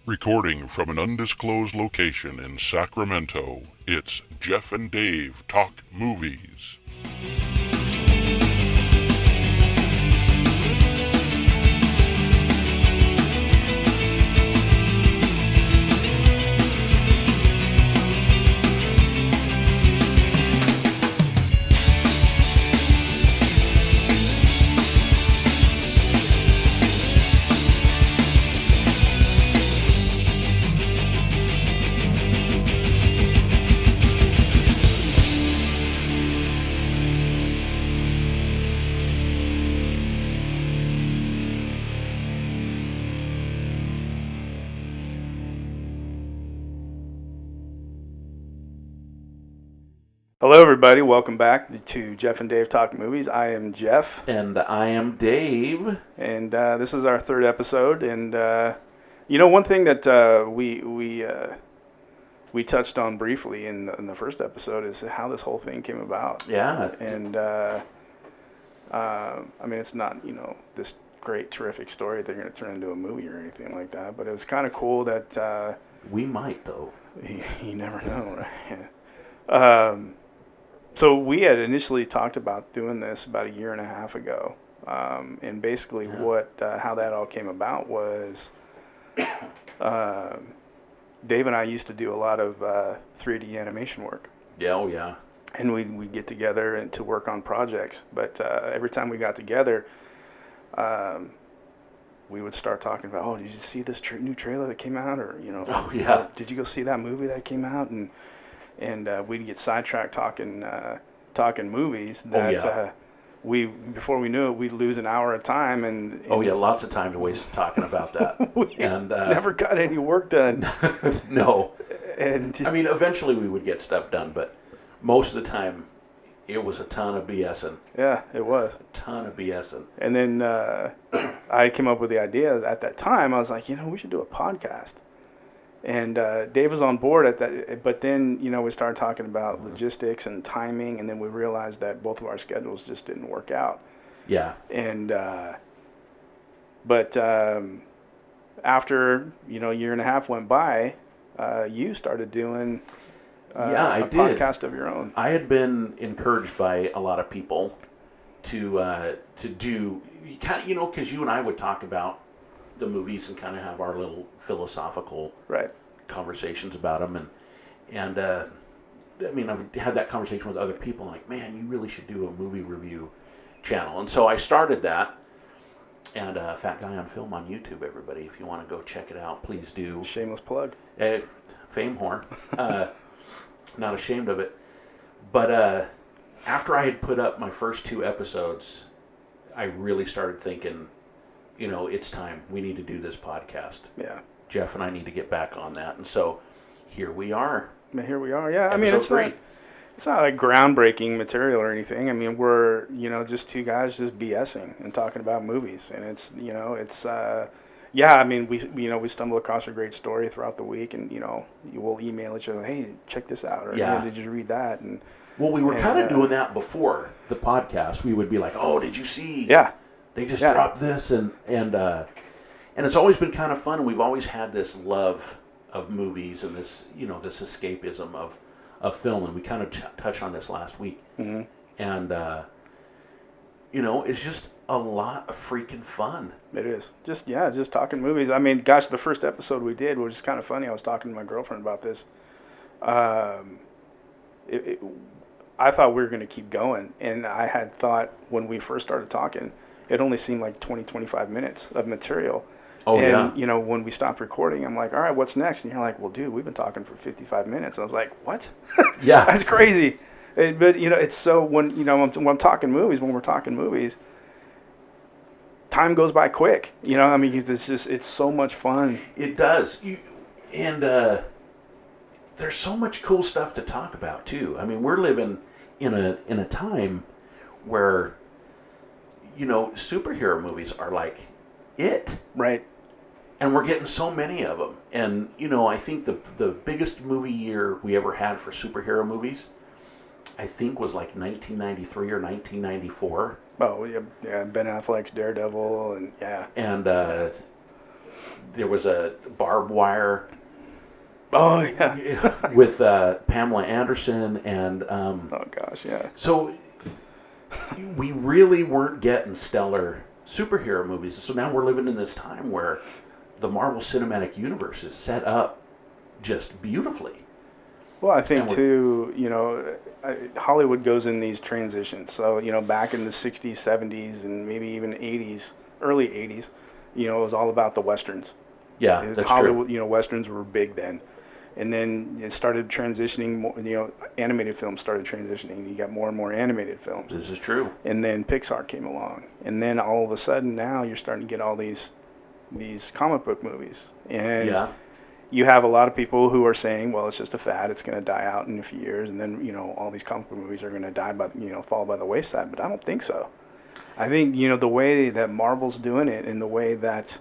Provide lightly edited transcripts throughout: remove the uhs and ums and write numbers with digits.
Recording from an undisclosed location in Sacramento, it's Jeff and Dave Talk Movies. Hello, everybody. Welcome back to Jeff and Dave Talk Movies. I am Jeff. And I am Dave. And this is our third episode. And, one thing that we touched on briefly in the first episode is how this whole thing came about. Yeah. And, it's not, this great, terrific story that you're going to turn into a movie or anything like that. But it was kind of cool that... we might, though. You never know, right? So we had initially talked about doing this about a year and a half ago, and basically how that all came about was Dave and I used to do a lot of 3D animation work. Yeah, oh yeah. And we'd get together and to work on projects, but every time we got together, we would start talking about, did you see this new trailer that came out, or did you go see that movie that came out, and we'd get sidetracked talking movies that before we knew it, we'd lose an hour of time. And lots of time wasted talking about that. We never got any work done. No. And eventually we would get stuff done, but most of the time it was a ton of BSing. Yeah, it was. A ton of BSing. And then I came up with the idea at that time. I was like, we should do a podcast. And Dave was on board at that, but then, we started talking about logistics and timing, and then we realized that both of our schedules just didn't work out. Yeah. And, after, a year and a half went by, you started doing I did. Podcast of your own. I had been encouraged by a lot of people to do, because you and I would talk about the movies and kind of have our little philosophical conversations about them, and I've had that conversation with other people, like, man, you really should do a movie review channel. And so I started that, and Fat Guy on Film on YouTube, everybody, if you want to go check it out, please do. Shameless plug. Fame whore. Not ashamed of it. But after I had put up my first 2 episodes, I really started thinking, it's time. We need to do this podcast. Yeah. Jeff and I need to get back on that. And so here we are. Here we are. Yeah. It's not like groundbreaking material or anything. We're, just two guys just BSing and talking about movies. And it's, we stumble across a great story throughout the week, and, we'll email each other, hey, check this out. Or, hey, did you read that? And well, we were kind of doing that before the podcast. We would be like, oh, did you see? Yeah. They just dropped this, and it's always been kind of fun. We've always had this love of movies and this, this escapism of film, and we kind of touched on this last week. Mm-hmm. And, it's just a lot of freaking fun. It is. Just talking movies. The first episode we did, which is kind of funny, I was talking to my girlfriend about this. I thought we were going to keep going, and I had thought when we first started talking, it only seemed like 20, 25 minutes of material. When we stopped recording, I'm like, all right, what's next? And you're like, well, dude, we've been talking for 55 minutes. And I was like, what? Yeah. That's crazy. But, it's so when we're talking movies, time goes by quick. It's so much fun. It does. There's so much cool stuff to talk about, too. We're living in a time where superhero movies are like it. Right. And we're getting so many of them. And, I think the biggest movie year we ever had for superhero movies, I think, was like 1993 or 1994. Oh, yeah, Ben Affleck's Daredevil, and yeah. And there was a barbed wire. Oh yeah. With Pamela Anderson and. Oh gosh, yeah. So we really weren't getting stellar superhero movies. So now we're living in this time where the Marvel Cinematic Universe is set up just beautifully. Well, I think too, Hollywood goes in these transitions. So, back in the 60s, 70s, and maybe even 80s, early 80s, it was all about the Westerns. Yeah, that's Hollywood, true. Westerns were big then. And then it started transitioning, more, animated films started transitioning. You got more and more animated films. This is true. And then Pixar came along. And then all of a sudden now you're starting to get all these comic book movies. And you have a lot of people who are saying, well, it's just a fad. It's going to die out in a few years. And then, all these comic book movies are going to die fall by the wayside. But I don't think so. I think, the way that Marvel's doing it and the way that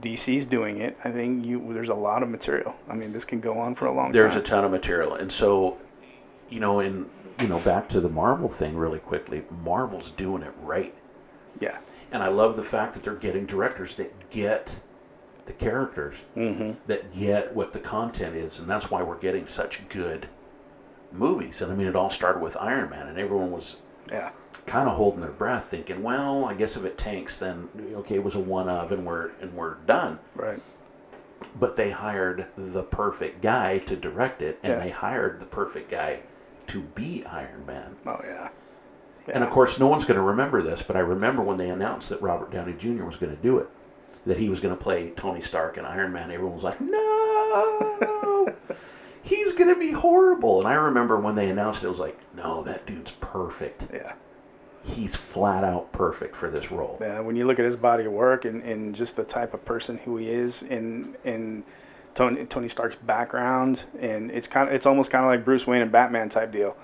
DC's doing it, I think there's a lot of material. I mean, this can go on for a long time. There's a ton of material. And so, back to the Marvel thing really quickly, Marvel's doing it right. Yeah. And I love the fact that they're getting directors that get the characters, that get what the content is. And that's why we're getting such good movies. And I mean, it all started with Iron Man, and everyone was kind of holding their breath, thinking, well, I guess if it tanks, then okay, it was a one of, and we're done. Right. But they hired the perfect guy to direct it, and they hired the perfect guy to be Iron Man. Oh yeah. And of course, no one's going to remember this, but I remember when they announced that Robert Downey Jr. was going to do it, that he was going to play Tony Stark in Iron Man. Everyone was like, no, he's going to be horrible. And I remember when they announced it, it was like, no, that dude's perfect. Yeah. He's flat out perfect for this role. Yeah, when you look at his body of work and just the type of person who he is in Tony Stark's background, and it's almost kind of like Bruce Wayne and Batman type deal.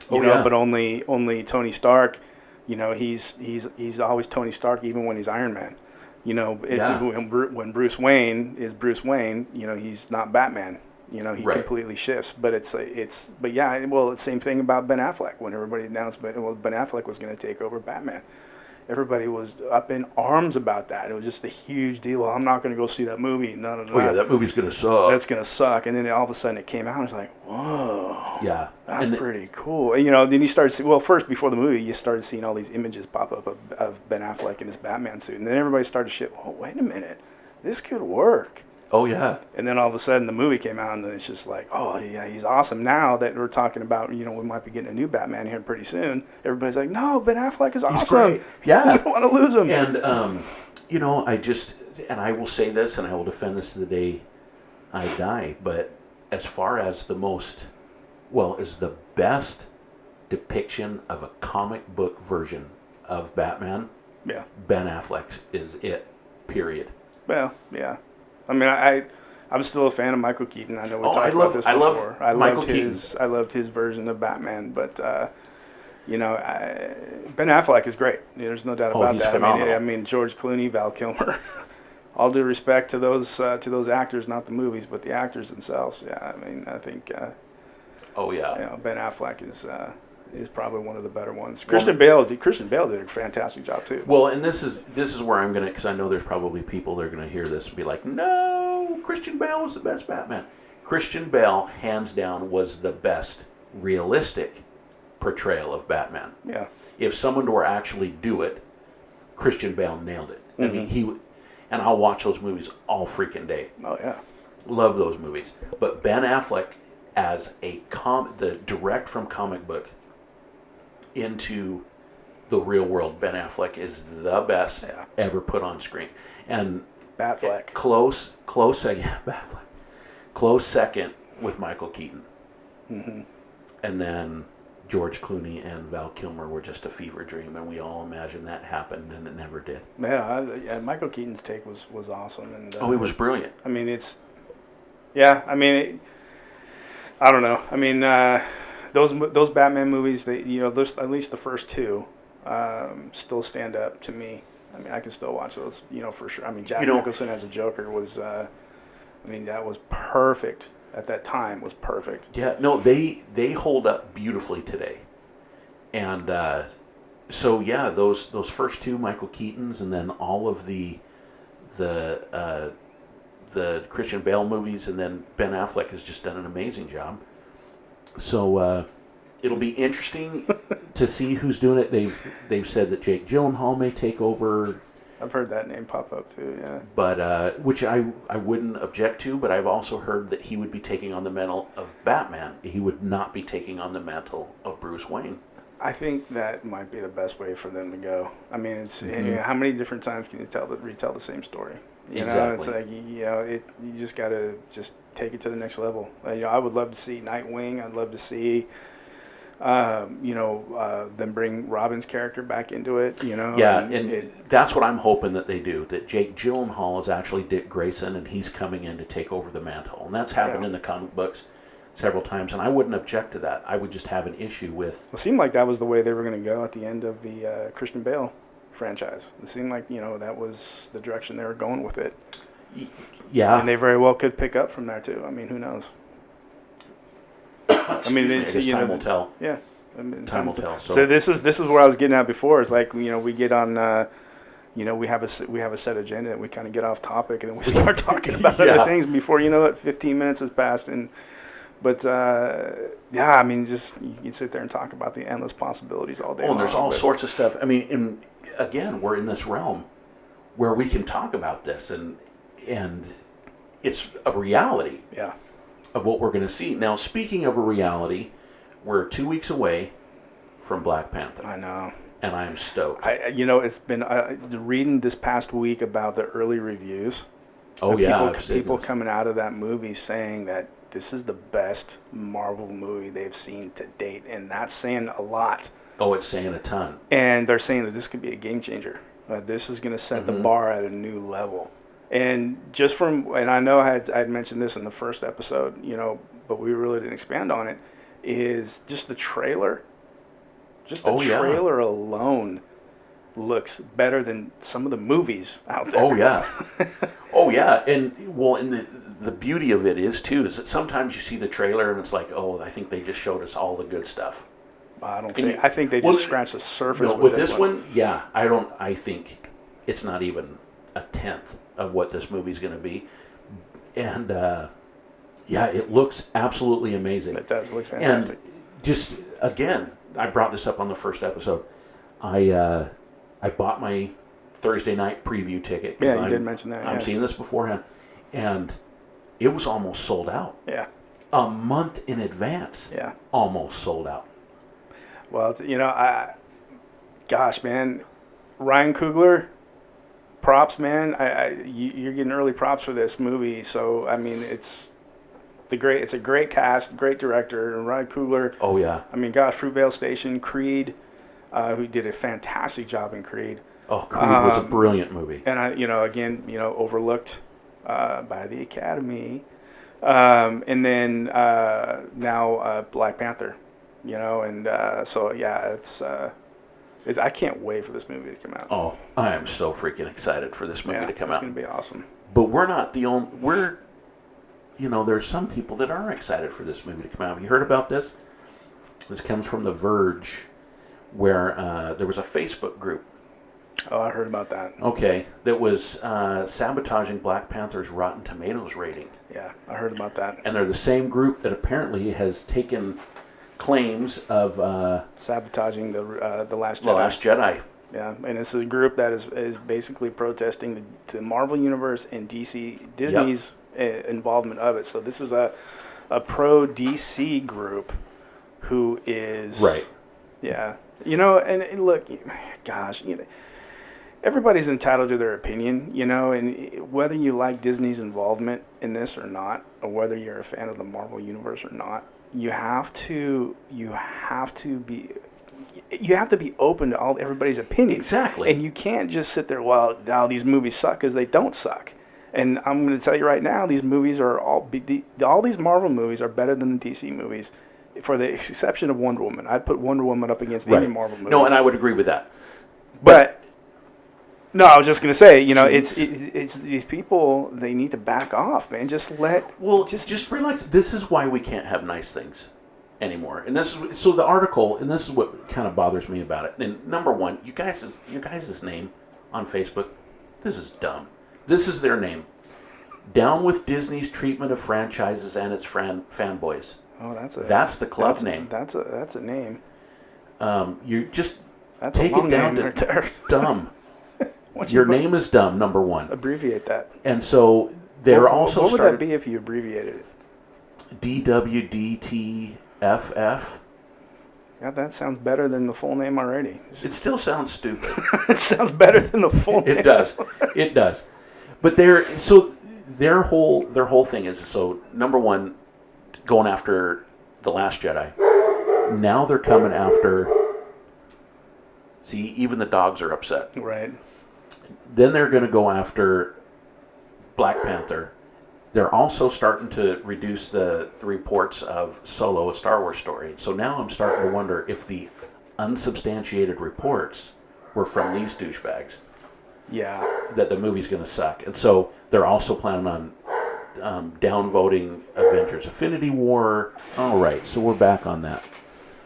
You know, but only Tony Stark, he's always Tony Stark even when he's Iron Man. When Bruce Wayne is Bruce Wayne, he's not Batman. He completely shifts. But it's the same thing about Ben Affleck. When everybody announced Ben Affleck was going to take over Batman, everybody was up in arms about that. It was just a huge deal. Well, I'm not going to go see that movie. No. Oh yeah, that movie's going to suck. That's going to suck. And then all of a sudden it came out. And it's like, whoa. Yeah, that's pretty cool. Then you started seeing, first before the movie, you started seeing all these images pop up of Ben Affleck in his Batman suit, and then everybody started to shit. Oh, wait a minute, this could work. Oh, yeah. And then all of a sudden the movie came out, and then it's just like, oh, yeah, he's awesome. Now that we're talking about, we might be getting a new Batman here pretty soon, everybody's like, no, Ben Affleck is awesome. He's great. Yeah. We don't want to lose him. And, I will say this, and I will defend this to the day I die, but as far as is the best depiction of a comic book version of Batman, Ben Affleck is it, period. Well, yeah. I mean, I'm still a fan of Michael Keaton. I know we talked about this before. I loved his version of Batman, but Ben Affleck is great. There's no doubt about that. Phenomenal. I mean, George Clooney, Val Kilmer. All due respect to those actors, not the movies, but the actors themselves. Yeah, I mean, I think. Ben Affleck is probably one of the better ones. Christian Bale did a fantastic job too. Well, and this is where I'm gonna, because I know there's probably people that are gonna hear this and be like, no, Christian Bale was the best Batman. Christian Bale, hands down, was the best realistic portrayal of Batman. Yeah. If someone were actually do it, Christian Bale nailed it. I mean, and I'll watch those movies all freaking day. Oh yeah. Love those movies. But Ben Affleck as the direct from comic book into the real world, Ben Affleck is the best ever put on screen. And Batfleck. Close second, Batfleck. Close second with Michael Keaton. Mm-hmm. And then George Clooney and Val Kilmer were just a fever dream, and we all imagined that happened, and it never did. Yeah, Michael Keaton's take was awesome. And it was brilliant. I mean, I don't know. I mean, those Batman movies, those, at least the first two, still stand up to me. I mean, I can still watch those, for sure. I mean, Jack Nicholson as a Joker was, that was perfect at that time. Was perfect. Yeah, no, they hold up beautifully today, and So yeah, those first two Michael Keaton's, and then all of the Christian Bale movies, and then Ben Affleck has just done an amazing job. So it'll be interesting to see who's doing it. They've said that Jake Gyllenhaal may take over. I've heard that name pop up too, yeah. But which I wouldn't object to, but I've also heard that he would be taking on the mantle of Batman. He would not be taking on the mantle of Bruce Wayne. I think that might be the best way for them to go. I mean, it's how many different times can you retell the same story? You know, it's like you just got to just take it to the next level. I would love to see Nightwing. I'd love to see them bring Robin's character back into it, Yeah, and that's what I'm hoping that they do, that Jake Gyllenhaal is actually Dick Grayson, and he's coming in to take over the mantle. And that's happened in the comic books several times, and I wouldn't object to that. I would just have an issue with... It seemed like that was the way they were going to go at the end of the Christian Bale franchise. It seemed like, that was the direction they were going with it. Yeah. And they very well could pick up from there, too. I mean, who knows? I mean, time will tell. Yeah, I mean, time will tell. So this is where I was getting at before. It's like we get on, we have a set agenda, and we kind of get off topic, and then we start talking about other things. Before you know it, 15 minutes has passed, but I mean, just you can sit there and talk about the endless possibilities all day. Oh, and there's all sorts of stuff. I mean, again, we're in this realm where we can talk about this, and it's a reality. Yeah. Of what we're going to see. Now, speaking of a reality, we're 2 weeks away from Black Panther. I know. And I am stoked. It's been reading this past week about the early reviews. Oh, yeah. People coming out of that movie saying that this is the best Marvel movie they've seen to date. And that's saying a lot. Oh, it's saying a ton. And they're saying that this could be a game changer. This is going to set the bar at a new level. And and I know I'd mentioned this in the first episode, but we really didn't expand on it, is just the trailer. Just the trailer alone looks better than some of the movies out there. Oh, yeah. Oh, yeah. And the beauty of it is, too, is that sometimes you see the trailer and it's like, oh, I think they just showed us all the good stuff. I think they just scratched the surface with this one. Yeah, I think it's not even a tenth of what this movie's going to be, and it looks absolutely amazing. It does look fantastic. And just again, I brought this up on the first episode. I bought my Thursday night preview ticket. Yeah, you did mention that. I'm seeing this beforehand, and it was almost sold out. Yeah, a month in advance. Yeah, almost sold out. Well, gosh, man, Ryan Coogler. Props, man! You're getting early props for this movie. So I mean, it's a great cast, great director, and Ryan Coogler. Oh yeah. I mean, gosh, Fruitvale Station, Creed, who did a fantastic job in Creed. Oh, Creed was a brilliant movie. And overlooked by the Academy, and then now Black Panther, so yeah, I can't wait for this movie to come out. Oh, I am so freaking excited for this movie to come out. It's going to be awesome. But we're not the only... there's some people that are excited for this movie to come out. Have you heard about this? This comes from The Verge, where there was a Facebook group. Oh, I heard about that. Okay, that was sabotaging Black Panther's Rotten Tomatoes rating. Yeah, I heard about that. And they're the same group that apparently has taken... claims of sabotaging the Last Jedi. The Last Jedi. Yeah, and it's a group that is basically protesting the Marvel Universe and Disney's involvement of it. So this is a pro DC group who is right. Yeah, and look, gosh, everybody's entitled to their opinion, and whether you like Disney's involvement in this or not, or whether you're a fan of the Marvel Universe or not. You have to be open to everybody's opinion. Exactly. And you can't just sit there, well, now these movies suck, because they don't suck. And I'm going to tell you right now, these movies are all these Marvel movies are better than the DC movies, for the exception of Wonder Woman. I'd put Wonder Woman up against any Marvel movie. No, and I would agree with that. But no, I was just going to say, it's these people, they need to back off, man. Just relax. This is why we can't have nice things. anymore. And this is so the article, and this is what kind of bothers me about it. And number one, your guys' name on Facebook, this is dumb. This is their name. Down with Disney's treatment of franchises and its fanboys. Oh, that's the club name. That's a name. You just that's take it down to right dumb. Your name is dumb. Number one. Abbreviate that. And so they're also. What would that be if you abbreviated it? DWDTFF. Yeah, that sounds better than the full name already. It still sounds stupid. It sounds better than the full name. It does. It does. But their whole thing is, so number one, going after The Last Jedi. Now they're coming after. See, even the dogs are upset. Right. Then they're going to go after Black Panther. They're also starting to reduce the reports of Solo, a Star Wars story. So now I'm starting to wonder if the unsubstantiated reports were from these douchebags. Yeah. That the movie's going to suck. And so they're also planning on downvoting Avengers Infinity War. All right, so we're back on that.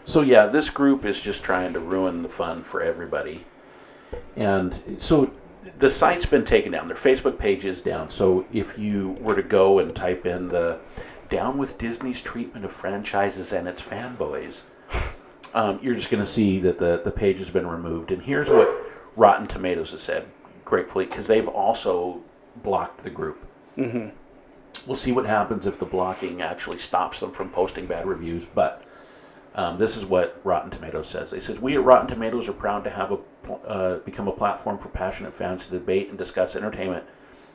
So yeah, this group is just trying to ruin the fun for everybody. And so the site's been taken down. Their Facebook page is down. So if you were to go and type in the "Down with Disney's treatment of franchises and its fanboys," you're just going to see that the page has been removed. And here's what Rotten Tomatoes has said, gratefully, because they've also blocked the group. Mm-hmm. We'll see what happens if the blocking actually stops them from posting bad reviews. But this is what Rotten Tomatoes says. They said, "We at Rotten Tomatoes are proud to have become a platform for passionate fans to debate and discuss entertainment,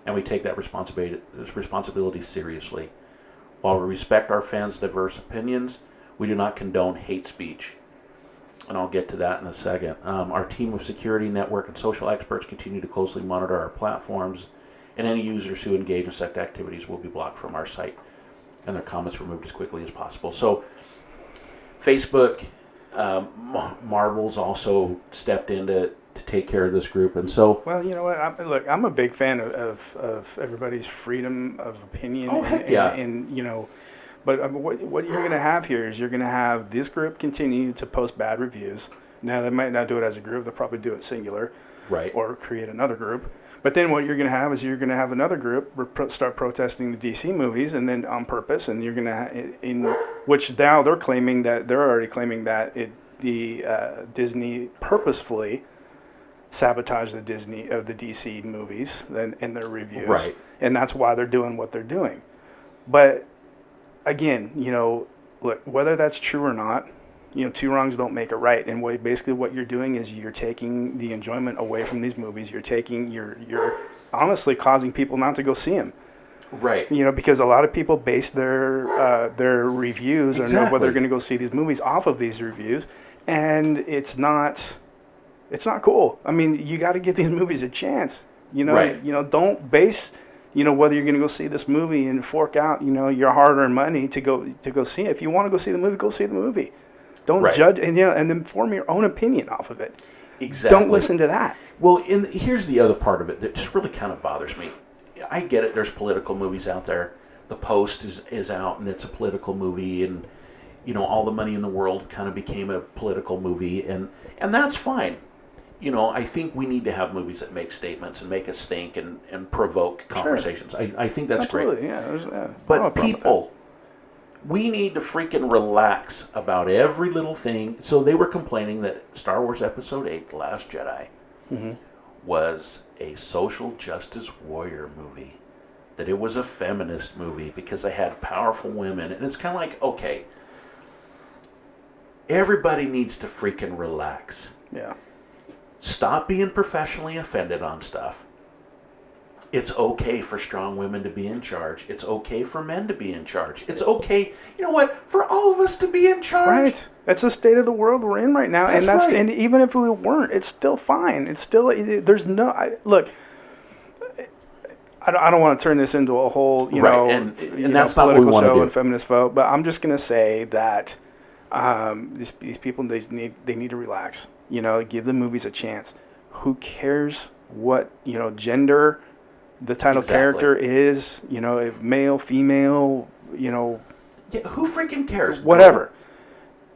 and we take that responsibility seriously. While we respect our fans' diverse opinions, we do not condone hate speech." And I'll get to that in a second. Our team of security, network, and social experts continue to closely monitor our platforms, and any users who engage in such activities will be blocked from our site and their comments removed as quickly as possible. So Facebook, Marvel's also stepped in to take care of this group, and so. Well, you know what? I'm a big fan of everybody's freedom of opinion. Oh, heck yeah. And you know, but what you're going to have here is you're going to have this group continue to post bad reviews. Now they might not do it as a group; they'll probably do it singular, right? Or create another group. But then what you're going to have is you're going to have another group start protesting the DC movies, and then on purpose, and you're going to which now they're already claiming that Disney purposefully sabotaged the DC movies in their reviews, right? And that's why they're doing what they're doing. But again, you know, look, whether that's true or not, you know, two wrongs don't make it right. And basically what you're doing is you're taking the enjoyment away from these movies. You're honestly causing people not to go see them. Right. You know, because a lot of people base their reviews or know whether they're going to go see these movies off of these reviews, and it's not cool. I mean, you got to give these movies a chance. You know, right. You know, don't base, you know, whether you're going to go see this movie and fork out, you know, your hard-earned money to go see it. If you want to go see the movie, go see the movie. Don't judge, and then form your own opinion off of it. Exactly. Don't listen to that. Well, here's the other part of it that just really kind of bothers me. I get it. There's political movies out there. The Post is out, and it's a political movie, and you know, All the Money in the World kind of became a political movie, and that's fine. You know, I think we need to have movies that make statements and make us think and provoke conversations. Sure. I think that's absolutely great. Yeah. But people, we need to freaking relax about every little thing. So they were complaining that Star Wars Episode 8, The Last Jedi, was a social justice warrior movie. That it was a feminist movie because they had powerful women. And it's kind of like, okay, everybody needs to freaking relax. Yeah. Stop being professionally offended on stuff. It's okay for strong women to be in charge. It's okay for men to be in charge. It's okay, you know what, for all of us to be in charge. Right. That's the state of the world we're in right now. And even if we weren't, it's still fine. It's still, there's no, look, I don't want to turn this into a whole, you know, and that's not what we want to do. And feminist vote, but I'm just going to say that these people, they need to relax. You know, give the movies a chance. Who cares what, you know, gender the title character is, you know, male, female, you know. Yeah, who freaking cares? Whatever.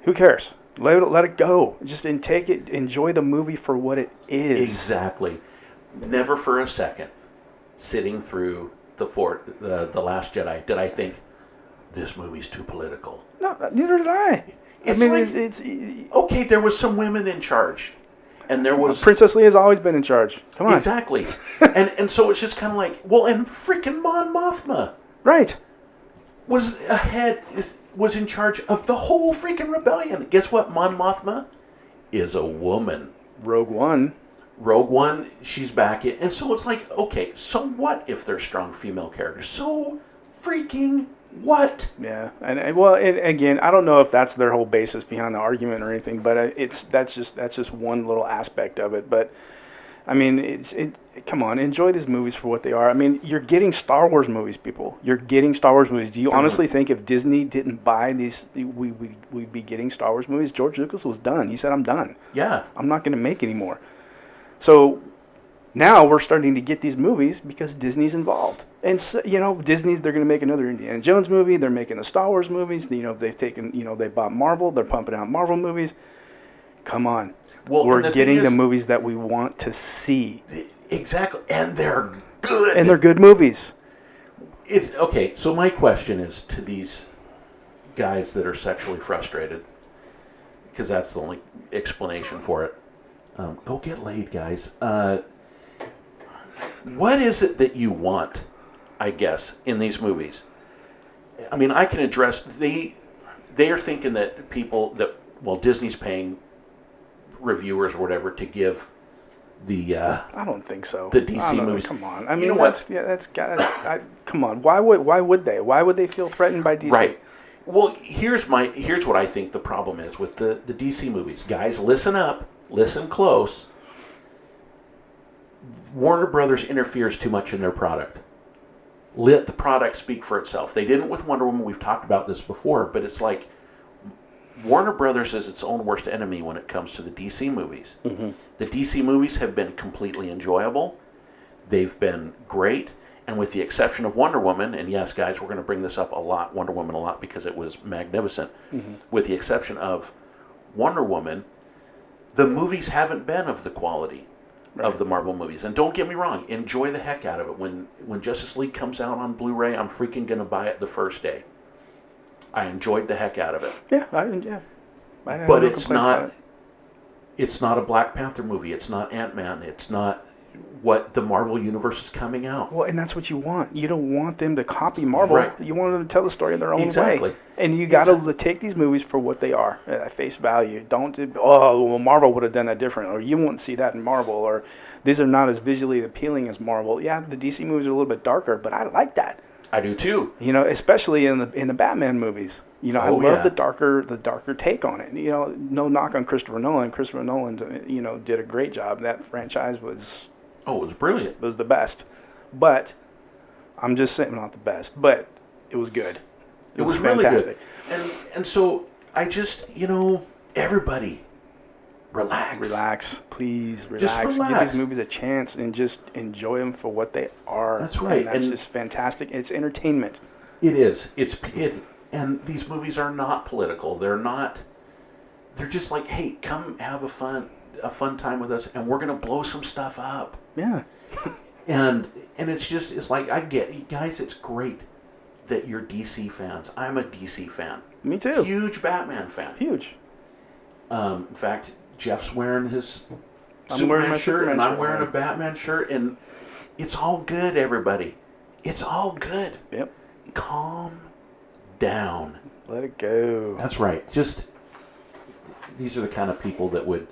Who cares? Let it go. Just take it. Enjoy the movie for what it is. Exactly. Never for a second, sitting through the Last Jedi, did I think this movie's too political. No, neither did I. It's okay. There was some women in charge, and there was Princess Leia's always been in charge. Come on. Exactly. and so it's just kind of like, well, and freaking Mon Mothma, right, was in charge of the whole freaking rebellion. Guess what? Mon Mothma is a woman. Rogue One, she's back in. And so it's like, okay, so what if they're strong female characters? So freaking what? Yeah. And again, I don't know if that's their whole basis behind the argument or anything, but that's just one little aspect of it. But I mean, come on, enjoy these movies for what they are. I mean, you're getting Star Wars movies, people. You're getting Star Wars movies. Do you honestly think if Disney didn't buy these, we'd be getting Star Wars movies? George Lucas was done. He said, I'm done. Yeah. I'm not going to make any more. So now we're starting to get these movies because Disney's involved. And, so, they're going to make another Indiana Jones movie. They're making the Star Wars movies. They've taken, they bought Marvel. They're pumping out Marvel movies. Come on. Well, we're getting the movies that we want to see. Exactly. And they're good. And they're good movies. Okay, so my question is to these guys that are sexually frustrated, because that's the only explanation for it. Go get laid, guys. What is it that you want, I guess, in these movies? I mean, I can address... They are thinking that Disney's paying reviewers or whatever to give the... I don't think so. The DC movies. Come on. I mean, come on. Why would they? Why would they feel threatened by DC? Right. Well, here's what I think the problem is with the DC movies. Guys, listen up. Listen close. Warner Brothers interferes too much in their product. Let the product speak for itself. They didn't with Wonder Woman. We've talked about this before, but it's like Warner Brothers is its own worst enemy when it comes to the DC movies. Mm-hmm. The DC movies have been completely enjoyable. They've been great. And with the exception of Wonder Woman, and yes, guys, we're going to bring this up a lot, Wonder Woman a lot, because it was magnificent. Mm-hmm. With the exception of Wonder Woman, the movies haven't been of the quality of the Marvel movies. And don't get me wrong, enjoy the heck out of it. When Justice League comes out on Blu-ray, I'm freaking going to buy it the first day. I enjoyed the heck out of it. Yeah, but it's not a Black Panther movie. It's not Ant-Man. It's not what the Marvel Universe is coming out. Well, and that's what you want. You don't want them to copy Marvel. Right. You want them to tell the story in their own way. And you got to take these movies for what they are at face value. Don't, Marvel would have done that different, or you won't see that in Marvel, or these are not as visually appealing as Marvel. Yeah, the DC movies are a little bit darker, but I like that. I do too. Especially in the Batman movies. I love the darker take on it. No knock on Christopher Nolan. Christopher Nolan, did a great job. That franchise was... Oh, it was brilliant. It was the best. But I'm just saying, not the best, but it was good. It was fantastic. Really good. And so I just, everybody, relax. Relax. Please relax. Just relax. Give these movies a chance and just enjoy them for what they are. That's right. And that's just fantastic. It's entertainment. It is. And these movies are not political. They're just like, hey, come have a fun time with us, and we're going to blow some stuff up. Yeah. and it's like, I get, guys, it's great that you're DC fans. I'm a DC fan. Me too. Huge Batman fan. Huge. In fact, Jeff's wearing his Superman shirt, and I'm wearing a Batman shirt, and it's all good, everybody. It's all good. Yep. Calm down. Let it go. That's right. Just, these are the kind of people that would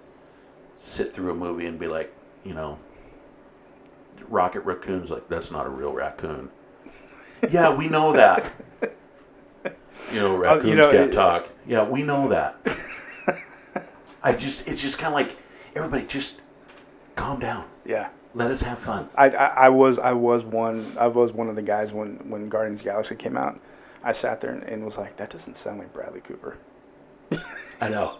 sit through a movie and be like, Rocket Raccoon's like, that's not a real raccoon. Yeah, we know that. Raccoons can't talk. Yeah, we know that. It's just kind of like, everybody just calm down. Yeah. Let us have fun. I was one of the guys when Guardians of the Galaxy came out. I sat there and was like, that doesn't sound like Bradley Cooper. I know.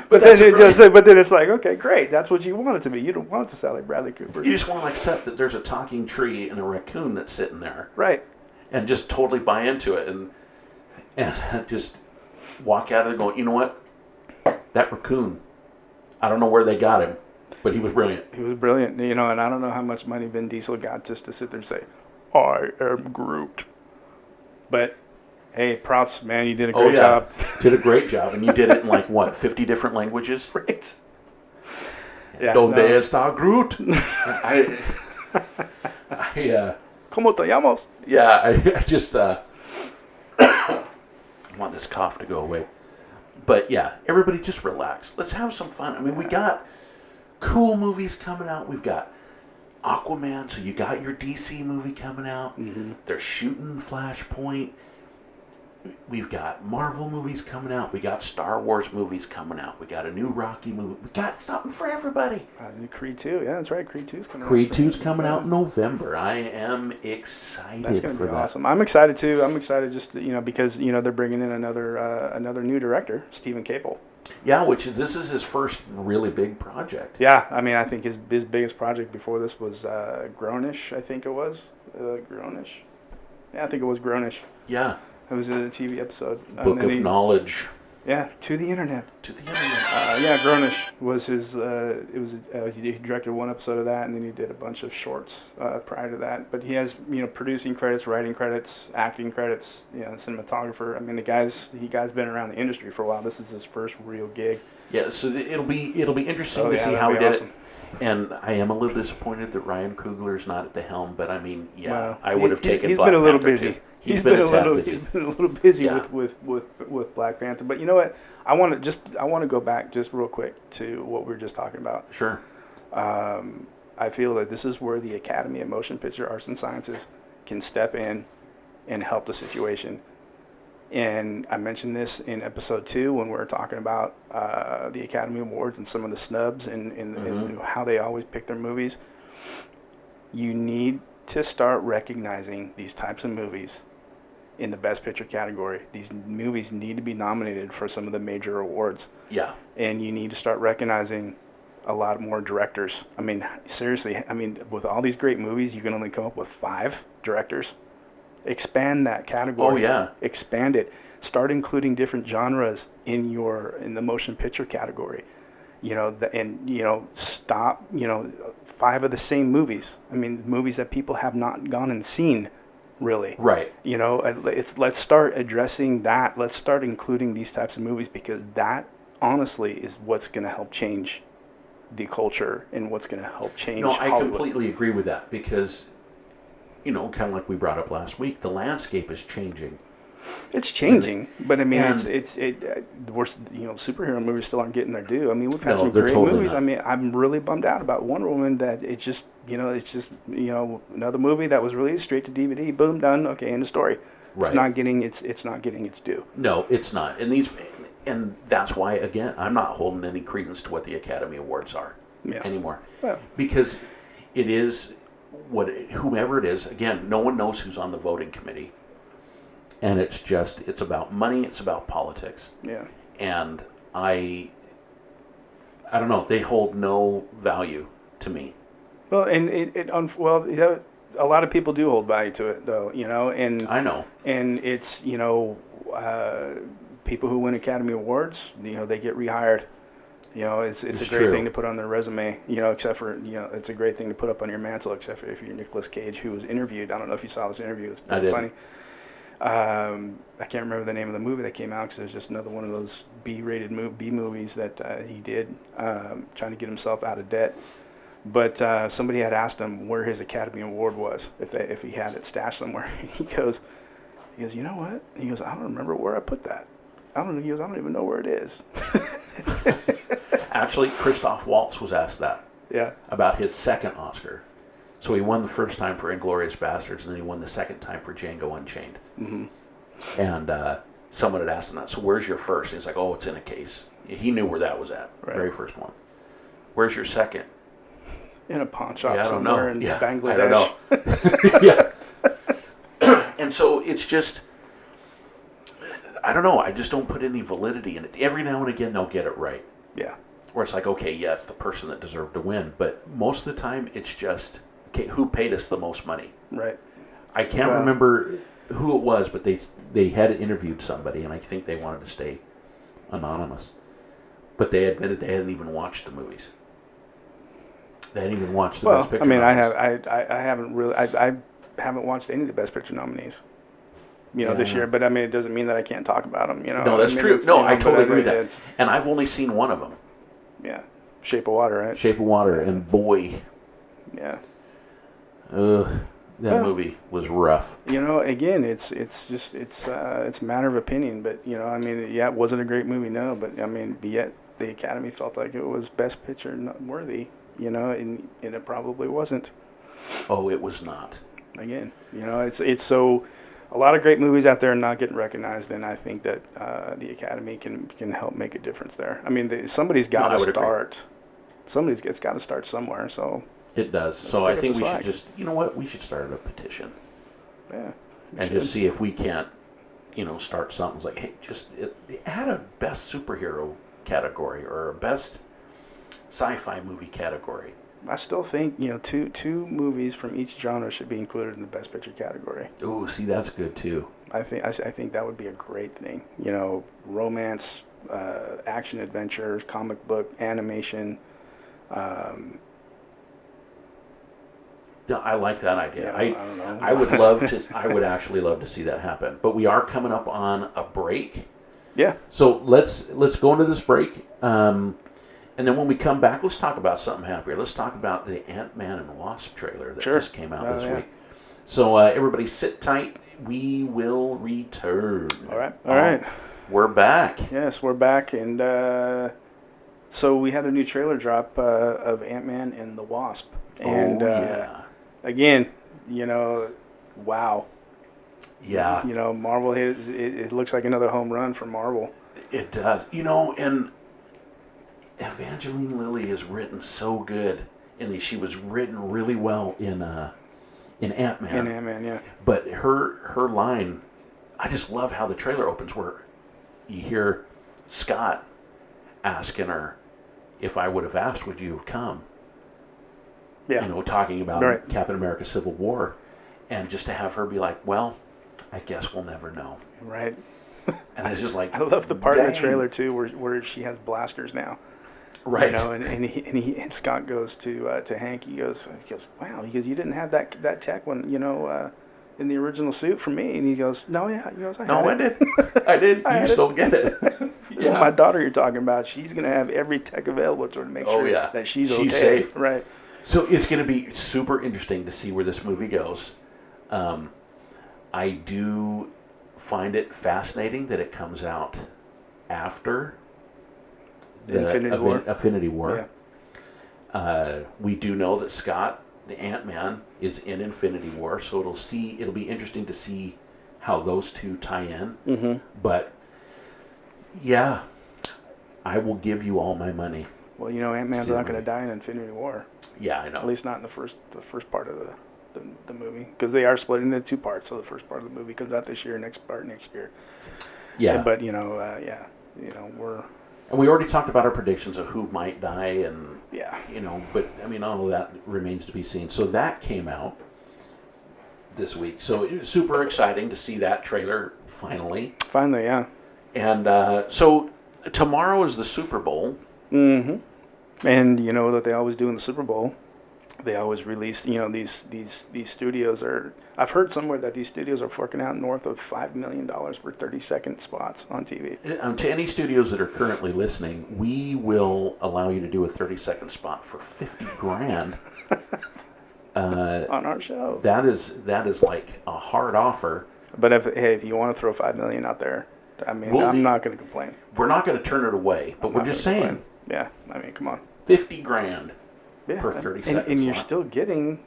But then it's like, okay, great. That's what you want it to be. You don't want it to sound like Bradley Cooper. You just want to accept that there's a talking tree and a raccoon that's sitting there. Right. And just totally buy into it and just walk out of there going, you know what? That raccoon, I don't know where they got him, but he was brilliant. He was brilliant, and I don't know how much money Vin Diesel got just to sit there and say, I am Groot. But, hey, props, man, you did a great job. Did a great job, and you did it in 50 different languages? Right. Yeah, Donde está Groot? ¿Cómo te llamas? Yeah, I just want this cough to go away. But yeah, everybody just relax. Let's have some fun. I mean, we got cool movies coming out. We've got Aquaman, so you got your DC movie coming out. Mm-hmm. They're shooting Flashpoint. We've got Marvel movies coming out. We got Star Wars movies coming out. We got a new Rocky movie. We got something for everybody. New Creed 2. Yeah, that's right. Creed 2's coming out. Creed 2's coming out in November. I am excited. That's going to be that. awesome. I'm excited too. I'm excited just because they're bringing in another new director, Stephen Caple. Yeah, this is his first really big project. Yeah, I mean, I think his biggest project before this was Grownish. I think it was Grownish. Yeah, I think it was Grownish. Yeah. It was a TV episode. Book of Knowledge. Yeah, to the internet. To the internet. Yeah, Grownish was his. He directed one episode of that, and then he did a bunch of shorts prior to that. But he has producing credits, writing credits, acting credits, cinematographer. I mean, the guy's been around the industry for a while. This is his first real gig. Yeah, so it'll be interesting to see how he did it. And I am a little disappointed that Ryan Coogler's not at the helm, but I mean, I would have taken. He's Black been a little Panther busy. Too. He's been a little busy with Black Panther. But you know what? I want to go back just real quick to what we were just talking about. Sure. I feel that this is where the Academy of Motion Picture Arts and Sciences can step in and help the situation. And I mentioned this in episode 2 when we were talking about the Academy Awards and some of the snubs and how they always pick their movies. You need to start recognizing these types of movies in the Best Picture category. These movies need to be nominated for some of the major awards. Yeah. And you need to start recognizing a lot more directors. I mean, seriously, with all these great movies, you can only come up with 5 directors. Expand that category. Oh, yeah. Expand it. Start including different genres in the motion picture category. Stop, 5 of the same movies. I mean, movies that people have not gone and seen, really. Right. Let's start addressing that. Let's start including these types of movies, because that, honestly, is what's going to help change the culture and what's going to help change Hollywood. I completely agree with that, because, kind of like we brought up last week, the landscape is changing. It's changing, but I mean, superhero movies still aren't getting their due. I mean, we've had some great movies. Not. I mean, I'm really bummed out about Wonder Woman that it's just another movie that was released straight to DVD, boom, done. Okay, end of story. Right. It's not getting its due. No, it's not. And that's why, again, I'm not holding any credence to what the Academy Awards are anymore, because it is whomever it is. Again, no one knows who's on the voting committee. And it's about money, it's about politics. Yeah. And I don't know, they hold no value to me. Well, and a lot of people do hold value to it, though, and I know. And it's, people who win Academy Awards, they get rehired. It's a great thing to put on their resume, except for, it's a great thing to put up on your mantle, except for if you're Nicolas Cage, who was interviewed. I don't know if you saw this interview. It's pretty funny. I can't remember the name of the movie that came out, because it was just another one of those B-rated B movies that he did, trying to get himself out of debt. But somebody had asked him where his Academy Award was, if he had it stashed somewhere. He goes, you know what? He goes, I don't remember where I put that. I don't even know where it is. Actually, Christoph Waltz was asked that. Yeah. About his second Oscar. So he won the first time for Inglourious Basterds, and then he won the second time for Django Unchained. Mm-hmm. And someone had asked him that, so where's your first? And he's like, it's in a case. He knew where that was at, very first one. Where's your second? In a pawn shop somewhere in Bangladesh. I don't know. And so it's just, I don't know, I just don't put any validity in it. Every now and again they'll get it right. Yeah. Where it's like, okay, yeah, it's the person that deserved to win. But most of the time it's just, okay, who paid us the most money? Right. I can't remember who it was, but they had interviewed somebody, and I think they wanted to stay anonymous. But they admitted they hadn't even watched the movies. They hadn't even watched the Best Picture. I mean, nominees. I haven't really. I haven't watched any of the Best Picture nominees. This year. But I mean, it doesn't mean that I can't talk about them. No, that's true. No, I totally agree with that. And I've only seen one of them. Yeah, Shape of Water, right? Shape of Water, and boy. Yeah. That movie was rough. Again, it's a matter of opinion. But I mean, was it a great movie? No, but I mean, yet the Academy felt like it was Best Picture worthy. And it probably wasn't. Oh, it was not. Again, it's so. A lot of great movies out there are not getting recognized, and I think that the Academy can help make a difference there. I mean, somebody's got to start. Somebody's got to start somewhere. So it does. So I think we should just, we should start a petition. Yeah. And just see if we can't, start something like, hey, just add a best superhero category or a best sci-fi movie category. I still think two movies from each genre should be included in the Best Picture category. Ooh, see, that's good too. I think that would be a great thing. Romance, action adventure, comic book, animation. Yeah, I like that idea. I don't know. I would love to. I would actually love to see that happen. But we are coming up on a break. Yeah. So let's go into this break. And then when we come back, let's talk about something happier. Let's talk about the Ant-Man and Wasp trailer that just came out this week. So everybody sit tight. We will return. All right. We're back. Yes, we're back. And so we had a new trailer drop of Ant-Man and the Wasp. And again, wow. Yeah. Marvel, it looks like another home run for Marvel. It does. And Evangeline Lilly is written so good, and she was written really well in Ant-Man. In Ant-Man, yeah. But her line, I just love how the trailer opens, where you hear Scott asking her, "If I would have asked, would you have come?" Yeah. Talking about Captain America: Civil War, and just to have her be like, "Well, I guess we'll never know." Right. And it's just like, I love the part of the trailer too, where she has blasters now. Right. And Scott goes to Hank. He goes, wow. He goes, you didn't have that tech when in the original suit for me. And he goes, no, yeah. He goes, I did. I did. You just don't get it. This is my daughter you're talking about. She's gonna have every tech available to her to make sure that she's okay. Safe. Right. So it's gonna be super interesting to see where this movie goes. I do find it fascinating that it comes out after the Infinity War. Yeah. We do know that Scott, the Ant-Man, is in Infinity War, so it'll be interesting to see how those two tie in. Mm-hmm. But yeah, I will give you all my money. Well, Ant-Man's not going to die in Infinity War. Yeah, I know. At least not in the first part of the movie, because they are split into two parts. So the first part of the movie comes out this year, next part next year. Yeah. But we're. And we already talked about our predictions of who might die, and but I mean, all of that remains to be seen. So that came out this week. So it was super exciting to see that trailer finally. Finally, yeah. And so tomorrow is the Super Bowl. Mm-hmm. And you know what they always do in the Super Bowl? They always release, these studios are. I've heard somewhere that these studios are forking out north of $5 million for 30-second spots on TV. To any studios that are currently listening, we will allow you to do a 30-second spot for $50,000 on our show. That is like a hard offer. But if you want to throw $5 million out there, I mean, I'm not going to complain. We're not going to turn it away, but we're just saying. Complain. Yeah, I mean, come on. $50,000 per 30 seconds. And you're still getting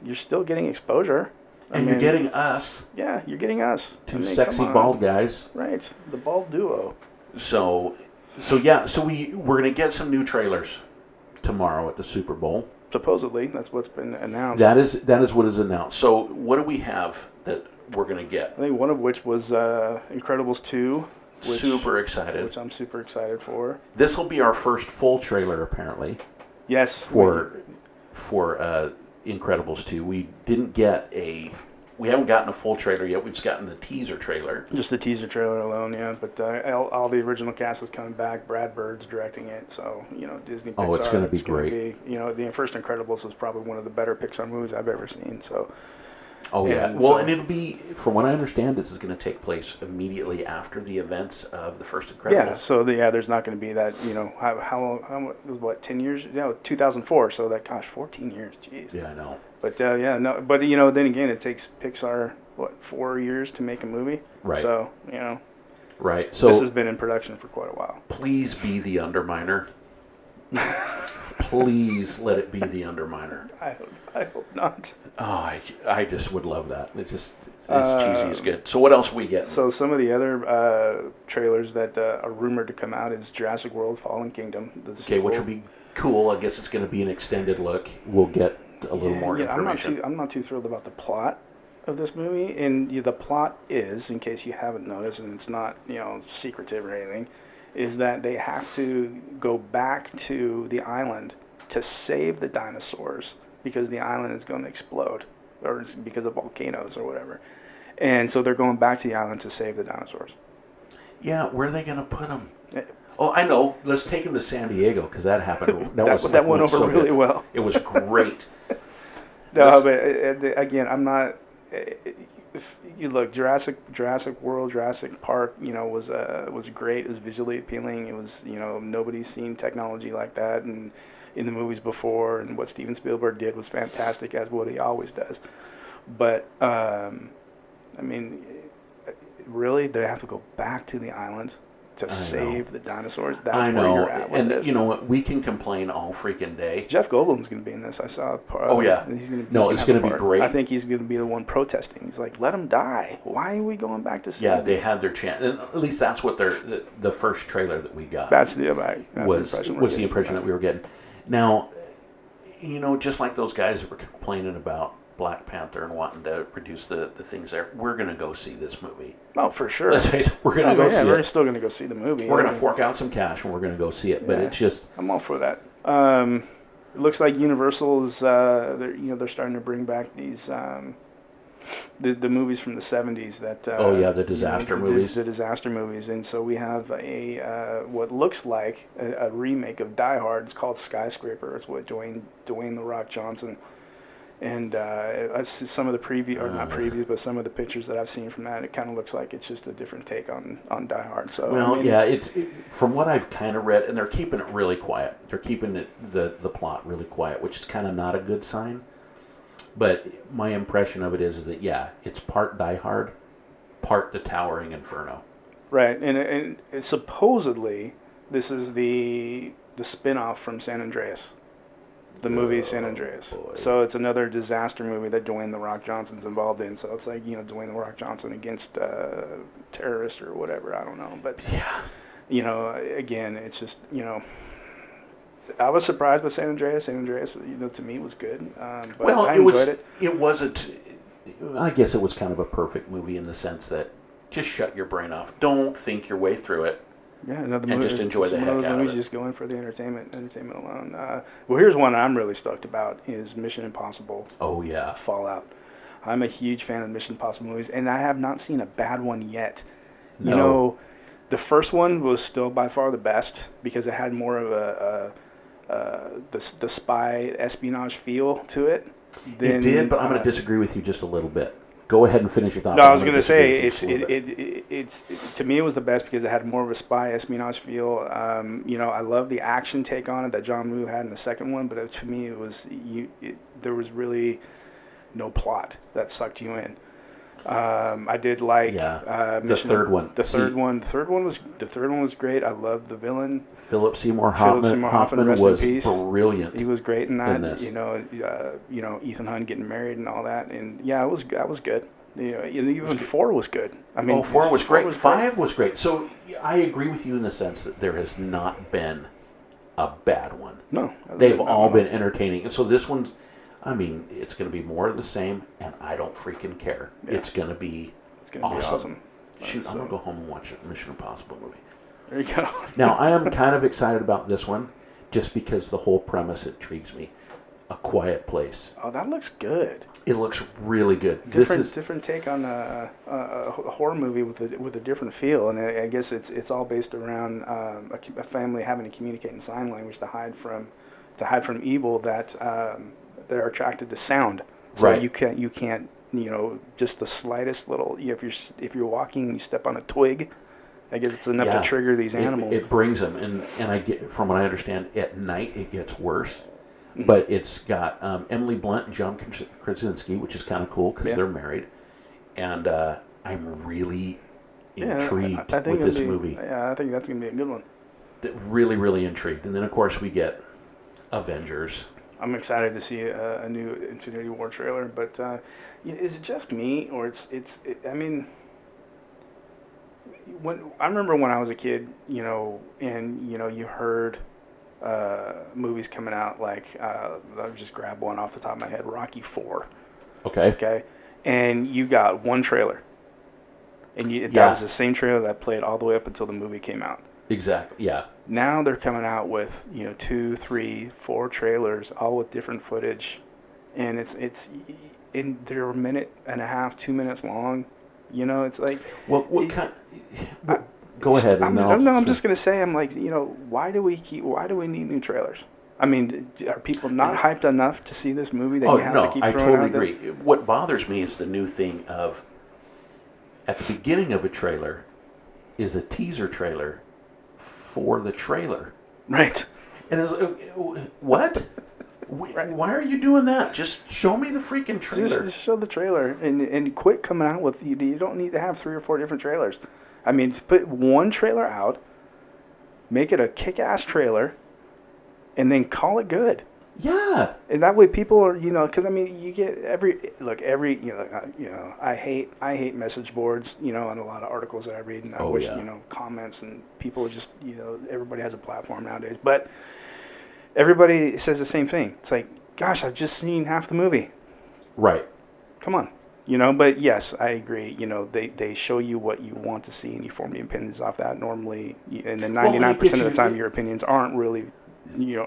exposure. You're getting us. Yeah, you're getting us. Two sexy bald guys. Right, the bald duo. So we're gonna get some new trailers tomorrow at the Super Bowl. Supposedly, that's what's been announced. That is what is announced. So what do we have that we're gonna get? I think one of which was Incredibles 2. Super excited. Which I'm super excited for. This will be our first full trailer, apparently. Yes. For Incredibles 2. We didn't get a we haven't gotten a full trailer yet. We've just gotten the teaser trailer. Just the teaser trailer alone, yeah. But all the original cast is coming back. Brad Bird's directing it, so Disney. Pixar, it's going to be great. The first Incredibles was probably one of the better Pixar movies I've ever seen. So. Oh yeah. Well, and it'll be, from what I understand, this is going to take place immediately after the events of the first Incredibles. Yeah. So there's not going to be that. How what 10 years? 2004. So 14 years. Jeez. Yeah, I know. But then again, it takes Pixar 4 years to make a movie. Right. So Right. So this has been in production for quite a while. Please be the Underminer. Please let it be the Underminer. I hope not. Oh, I just would love that. It's cheesy as good. So what else are we getting? So some of the other trailers that are rumored to come out is Jurassic World: Fallen Kingdom. Okay, which will be cool. I guess it's going to be an extended look. We'll get a little more information. I'm not too thrilled about the plot of this movie, and the plot is, in case you haven't noticed, and it's not secretive or anything, is that they have to go back to the island to save the dinosaurs because the island is going to explode, or it's because of volcanoes or whatever. And so they're going back to the island to save the dinosaurs. Yeah, where are they going to put them? Oh, I know. Let's take them to San Diego because that happened. That went over really well. It was great. No, but again, I'm not. You look, Jurassic World, Jurassic Park, was great. It was visually appealing. It was, nobody's seen technology like that and in the movies before. And what Steven Spielberg did was fantastic, as what he always does. But really, they have to go back to the island to save the dinosaurs. That's where you're at with this. And you know what? We can complain all freaking day. Jeff Goldblum's going to be in this. I saw a part. Oh, yeah. It's going to be great. I think he's going to be the one protesting. He's like, let him die. Why are we going back to see Yeah, they had their chance. And at least that's what the first trailer that we got was the impression that we were getting. Now, just like those guys that were complaining about Black Panther and wanting to produce the things there, we're going to go see this movie. Oh, for sure. We're going to go see it. We're still going to go see the movie. We're going to fork out some cash and we're going to go see it. But it's just... I'm all for that. It looks like Universal's, they're starting to bring back these, the movies from the 70s that... the disaster movies. The disaster movies. And so we have what looks like a remake of Die Hard. It's called Skyscraper. It's with Dwayne "The Rock" Johnson. And some of the not previews, but some of the pictures that I've seen from that, it kind of looks like it's just a different take on Die Hard. So it's from what I've kind of read, and they're keeping it really quiet. They're keeping the plot really quiet, which is kind of not a good sign. But my impression of it is that it's part Die Hard, part The Towering Inferno. Right, and supposedly this is the spin-off from San Andreas. The movie San Andreas. Boy. So it's another disaster movie that Dwayne "The Rock" Johnson's involved in. So it's like, Dwayne "The Rock" Johnson against terrorists or whatever. I don't know. But, again, it's just, I was surprised by San Andreas. San Andreas, to me, was good. But I enjoyed it. It wasn't, I guess it was kind of a perfect movie in the sense that just shut your brain off. Don't think your way through it. Yeah, another and movie. Just enjoy the heck out of it. Movies just go in for the entertainment alone. Well, here's one I'm really stoked about is Mission Impossible. Oh, yeah. Fallout. I'm a huge fan of Mission Impossible movies, and I have not seen a bad one yet. No. The first one was still by far the best because it had more of the spy espionage feel to it. It did, but I'm going to disagree with you just a little bit. Go ahead and finish your thought. No, I was going to say it's to me it was the best because it had more of a spy espionage feel. I love the action take on it that John Woo had in the second one, but to me it was there was really no plot that sucked you in. I did like the third one. The third one was great. I loved the villain. Philip Seymour Hoffman was brilliant. He was great in that. In this. Ethan Hunt getting married and all that, and that was good. Even 4 was good. I mean, 4 was great. 5 was great. So I agree with you in the sense that there has not been a bad one. No, they've all been entertaining, and so this one's. I mean, it's going to be more of the same, and I don't freaking care. Yeah. It's going to be awesome. Shoot, I'm going to go home and watch a Mission Impossible movie. There you go. Now, I am kind of excited about this one just because the whole premise intrigues me. A Quiet Place. Oh, that looks good. It looks really good. Different take on a horror movie with a different feel, and I guess it's all based around a family having to communicate in sign language to hide from evil that they're attracted to sound. So right. you can't just the slightest little if you're walking and you step on a twig, I guess it's enough to trigger these animals. It brings them, and I get, from what I understand, at night it gets worse. But it's got Emily Blunt and John Krasinski, which is kind of cool because they're married. And I'm really intrigued with this movie. Yeah, I think that's going to be a good one. Really, really intrigued. And then, of course, we get Avengers. I'm excited to see a new Infinity War trailer. But is it just me, or I mean, I remember when I was a kid, and you heard movies coming out like I'll just grab one off the top of my head, Rocky IV. Okay, and you got one trailer, and that was the same trailer that played all the way up until the movie came out. Exactly. Yeah. Now they're coming out with 2, 3, 4 trailers, all with different footage, and they're a minute and a half, 2 minutes long. It's like go ahead. I'm just gonna say, I'm like, why do we need new trailers? I mean, are people not hyped enough to see this movie that you have to keep throwing out there? I totally agree. What bothers me is the new thing of, at the beginning of a trailer, is a teaser trailer for the trailer. Right. And it's what? Why are you doing that? Just show me the freaking trailer. Just show the trailer and quit coming out with. You don't need to have 3 or 4 different trailers. I mean, put one trailer out, make it a kick-ass trailer, and then call it good. Yeah. And that way people are, because I mean, you get I hate message boards, on a lot of articles that I read, and I wish, comments, and people just, everybody has a platform nowadays. But everybody says the same thing. It's like, gosh, I've just seen half the movie. Right. Come on. But yes, I agree. They show you what you want to see, and you form your opinions off that normally. And then 99% of the time, your opinions aren't really,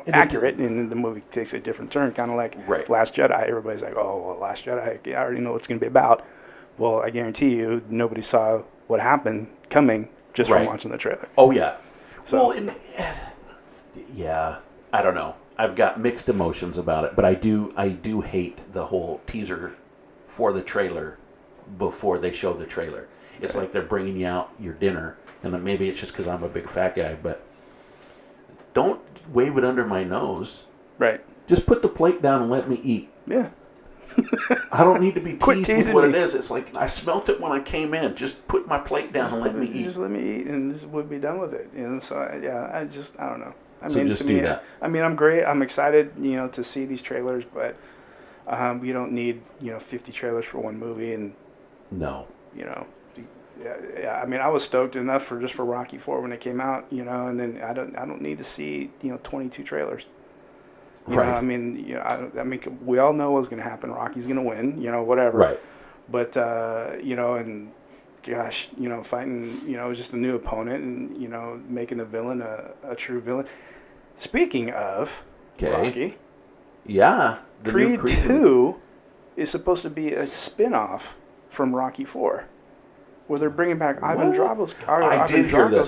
accurate, and the movie takes a different turn. Kind of like Last Jedi. Everybody's like, oh, well, Last Jedi, I already know what it's going to be about. Well, I guarantee you, nobody saw what happened coming just from watching the trailer. Oh, yeah. So, I don't know. I've got mixed emotions about it, but I do hate the whole teaser for the trailer before they show the trailer. It's like they're bringing you out your dinner, and then maybe it's just because I'm a big fat guy, but don't wave it under my nose. Right. Just put the plate down and let me eat. Yeah. I don't need to be teased with what it is. It's like, I smelt it when I came in. Just put my plate down and let me eat. Just let me eat, and this would be done with it. So I don't know. Just do that. I mean, I'm great. I'm excited, to see these trailers, but you don't need 50 trailers for one movie, and no. I mean, I was stoked enough for Rocky IV when it came out, and then I don't need to see 22 trailers. Right. I mean, I mean, we all know what's going to happen. Rocky's going to win, whatever. Right. But and gosh, fighting, just a new opponent, and making the villain a true villain. Speaking of Rocky, Creed 2 is supposed to be a spin-off from Rocky 4, where they're bringing back Ivan Drago's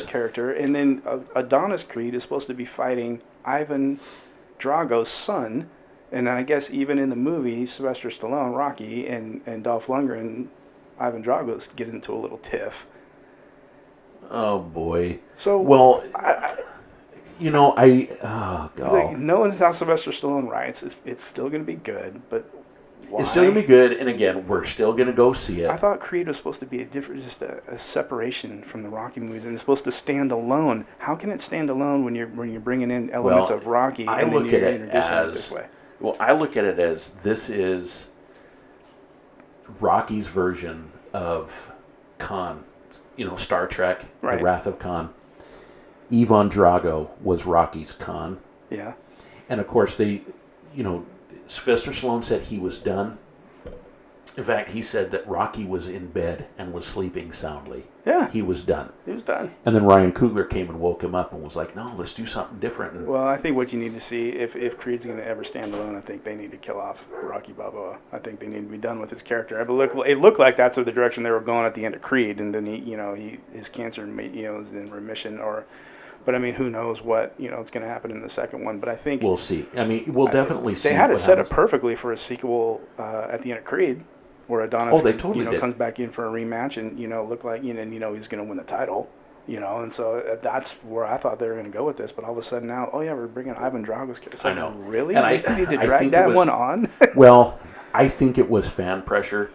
character, and then Adonis Creed is supposed to be fighting Ivan Drago's son, and I guess even in the movie, Sylvester Stallone, Rocky, and Dolph Lundgren, Ivan Drago get into a little tiff. Oh boy! So knowing how Sylvester Stallone writes, it's still going to be good, but why? It's still going to be good, and again, we're still going to go see it. I thought Creed was supposed to be a separation from the Rocky movies, and it's supposed to stand alone. How can it stand alone when you're bringing in elements of Rocky? I look at it this way. Well, I look at it as this is Rocky's version of Khan. Star Trek, The Wrath of Khan. Ivan Drago was Rocky's Khan. Yeah. And of course, Sylvester Stallone said he was done. In fact, he said that Rocky was in bed and was sleeping soundly. Yeah. He was done. He was done. And then Ryan Coogler came and woke him up and was like, no, let's do something different. And well, I think what you need to see, if Creed's going to ever stand alone, I think they need to kill off Rocky Balboa. I think they need to be done with his character. It looked like that's the direction they were going at the end of Creed, and then his cancer, is in remission, but I mean, who knows what is going to happen in the second one? But I think we'll see. I mean, we'll definitely see. They had it set up perfectly for a sequel at the end of Creed, where Adonis they totally comes back in for a rematch, and look like he's going to win the title, and so that's where I thought they were going to go with this. But all of a sudden now, we're bringing Ivan Drago's character. I know, really? And I need to drag that one on. Well, I think it was fan pressure,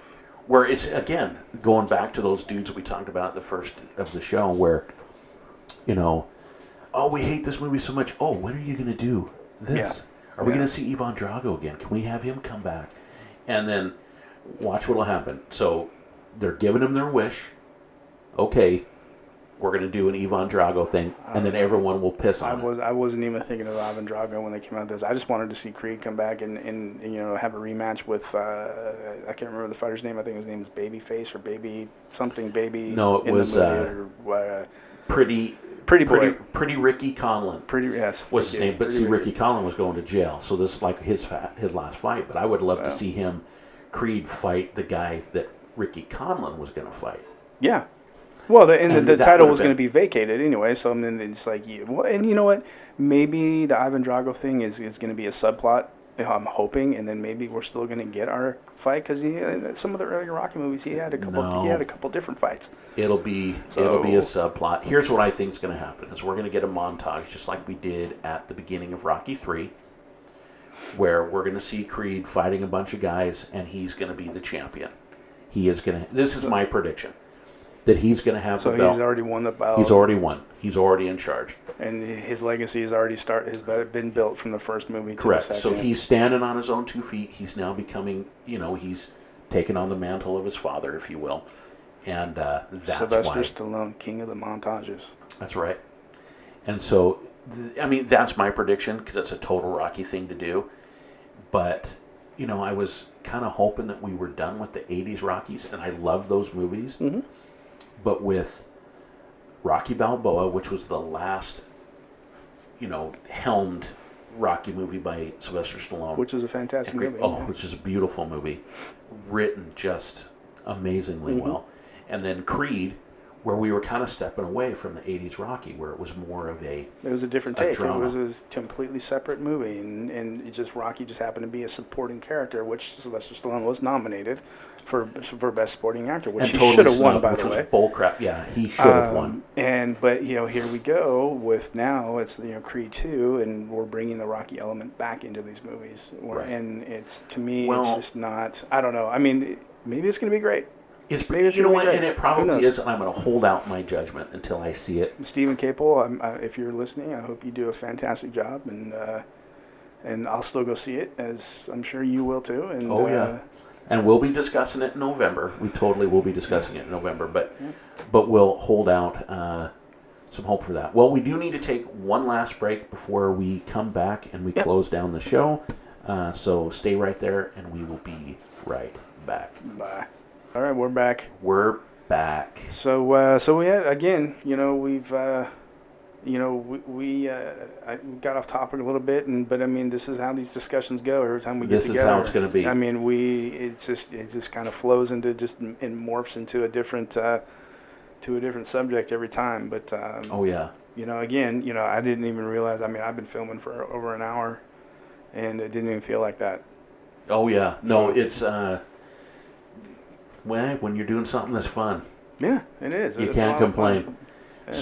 where it's again going back to those dudes we talked about at the first of the show, where oh, we hate this movie so much. Oh, when are you going to do this? Yeah. Are we going to see Ivan Drago again? Can we have him come back? And then watch what will happen. So they're giving him their wish. Okay, we're going to do an Ivan Drago thing, and then everyone will piss on it. I wasn't even thinking of Ivan Drago when they came out with this. I just wanted to see Creed come back and have a rematch with I can't remember the fighter's name. I think his name was Babyface or Baby something Baby. No, it was Pretty Ricky Conlon. What's his name? But see, Ricky Conlon was going to jail, so this is like his last fight. But I would love to see him, Creed, fight the guy that Ricky Conlon was going to fight. Yeah. Well, the title was going to be vacated anyway, so I mean, it's like, and you know what? Maybe the Ivan Drago thing is going to be a subplot. I'm hoping, and then maybe we're still going to get our fight, because some of the earlier Rocky movies he had a couple different fights. It'll be a subplot. Here's what I think is going to happen: is we're going to get a montage just like we did at the beginning of Rocky 3, where we're going to see Creed fighting a bunch of guys, and he's going to be the champion. He is going to. This is my prediction. That he's going to have the belt. So he's already won the belt. He's already won. He's already in charge. And his legacy has been built from the first movie to Correct. the second. So he's standing on his own 2 feet. He's now becoming, he's taken on the mantle of his father, if you will. And that's Sylvester Stallone, king of the montages. That's right. And so, that's my prediction, because it's a total Rocky thing to do. But, I was kind of hoping that we were done with the 80s Rockies, and I love those movies. Mm-hmm. But with Rocky Balboa, which was the last, helmed Rocky movie by Sylvester Stallone. Which is a fantastic movie. Oh, which is a beautiful movie. Written just amazingly well. And then Creed, where we were kind of stepping away from the 80s Rocky, where it was more of a It was a different take. Drama. It was a completely separate movie. And Rocky just happened to be a supporting character, which Sylvester Stallone was nominated for Best Supporting Actor, which he should have won, by the way. Which was bull crap. Yeah, he should have won. But here we go with now it's Creed 2, and we're bringing the Rocky element back into these movies. Right. And it's, to me, it's just not. I don't know. I mean, maybe it's going to be great. You know what? And it probably is, and I'm going to hold out my judgment until I see it. Stephen Capel, if you're listening, I hope you do a fantastic job, and I'll still go see it, as I'm sure you will too. And, yeah. And we'll be discussing it in November. We totally will be discussing it in November, but we'll hold out some hope for that. Well, we do need to take one last break before we come back and we close down the show. So stay right there, and we will be right back. Bye. All right, we're back. We're back. So we had, again, we've. We got off topic a little bit, but I mean, this is how these discussions go. Every time we get together, this is how it's going to be. I mean, it just kind of flows into and morphs into a different subject every time. But again, I didn't even realize. I mean, I've been filming for over an hour, and it didn't even feel like that. Oh yeah, no, it's when you're doing something that's fun. Yeah, it is. You can't complain. Yeah.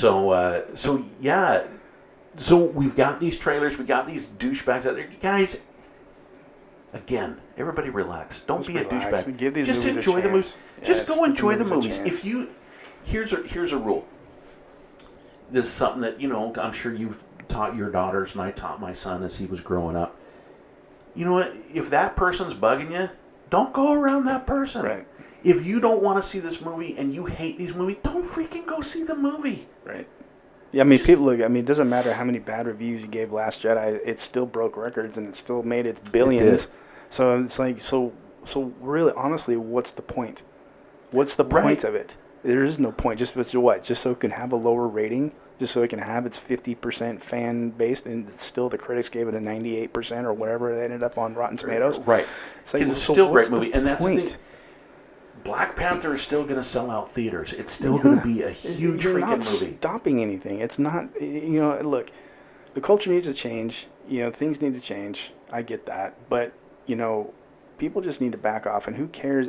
So we've got these trailers, we got these douchebags out there. Guys, again, everybody relax. Don't be a douchebag. Give these just enjoy the movies. Just go enjoy the movies. If you here's a rule. This is something that, I'm sure you've taught your daughters, and I taught my son as he was growing up. You know what? If that person's bugging you, don't go around that person. Right. If you don't want to see this movie and you hate these movies, don't freaking go see the movie. Right. Yeah, I mean, people look. I mean, it doesn't matter how many bad reviews you gave Last Jedi. It still broke records, and it still made its billions. It did. So it's like, So really, honestly, what's the point? What's the point of it? There is no point. Just what? Just so it can have a lower rating? Just so it can have its 50% fan base, and still the critics gave it a 98% or whatever it ended up on Rotten Tomatoes? Right. It's, like, it's still a great movie. And that's the thing. Black Panther is still going to sell out theaters. It's still going to be a huge freaking movie. Not stopping anything. It's not, look, the culture needs to change. Things need to change. I get that. But, people just need to back off. And who cares?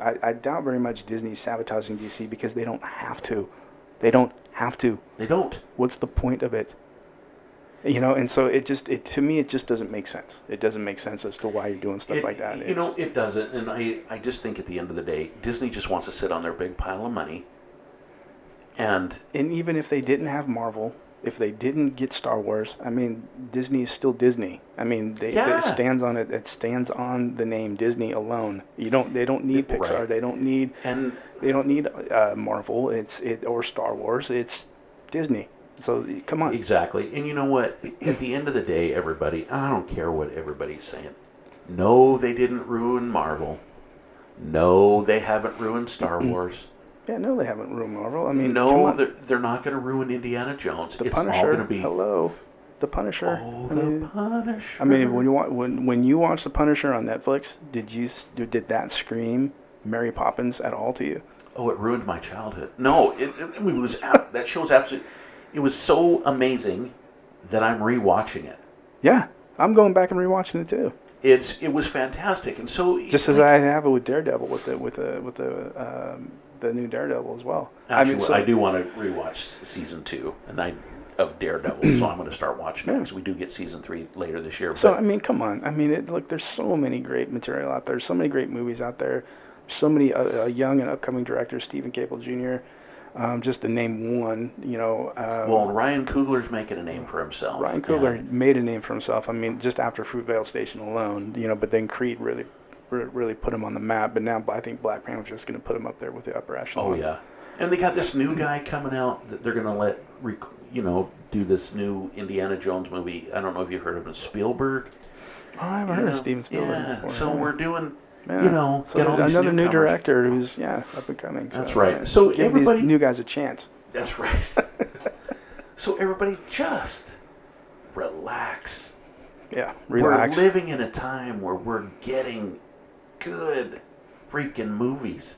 I doubt very much Disney's sabotaging DC because they don't have to. They don't have to. They don't. What's the point of it? And so to me, it just doesn't make sense. It doesn't make sense as to why you're doing stuff like that. It doesn't. And I just think at the end of the day, Disney just wants to sit on their big pile of money. And even if they didn't have Marvel, if they didn't get Star Wars, I mean, Disney is still Disney. I mean, it stands on it. It stands on the name Disney alone. They don't need Pixar. Right. They don't need Marvel. Or Star Wars. It's Disney. So come on. Exactly. And you know what? At the end of the day, everybody, I don't care what everybody's saying. No, they didn't ruin Marvel. No, they haven't ruined Star Wars. Yeah, no, they haven't ruined Marvel. I mean, no, they're not going to ruin Indiana Jones. The Punisher. All going to be The Punisher. Oh, The Punisher. I mean, when you watch The Punisher on Netflix, did that scream Mary Poppins at all to you? Oh, it ruined my childhood. No, it was that show's absolutely. It was so amazing that I'm rewatching it. Yeah, I'm going back and rewatching it too. It was fantastic, and so just as I have it with Daredevil, with the new Daredevil as well. Actually, I do want to rewatch season 2 of Daredevil, so I'm going to start watching it because we do get season 3 later this year. So I mean, come on. I mean, look, there's so many great material out there. So many great movies out there. So many young and upcoming directors. Stephen Caple Jr. Just to name one, well, Ryan Coogler's making a name for himself. Ryan Coogler made a name for himself. I mean, just after Fruitvale Station alone, but then Creed really put him on the map. But now I think Black Panther's just going to put him up there with the upper echelon. Oh yeah, and they got this new guy coming out that they're going to let do this new Indiana Jones movie. I don't know if you've heard of him, Spielberg. Oh, I haven't heard of Steven Spielberg. Yeah, before, so we're doing. So get all these another new director who's up and coming. That's right. So give everybody, these new guys a chance. That's right. So everybody, just relax. Yeah, relax. We're living in a time where we're getting good freaking movies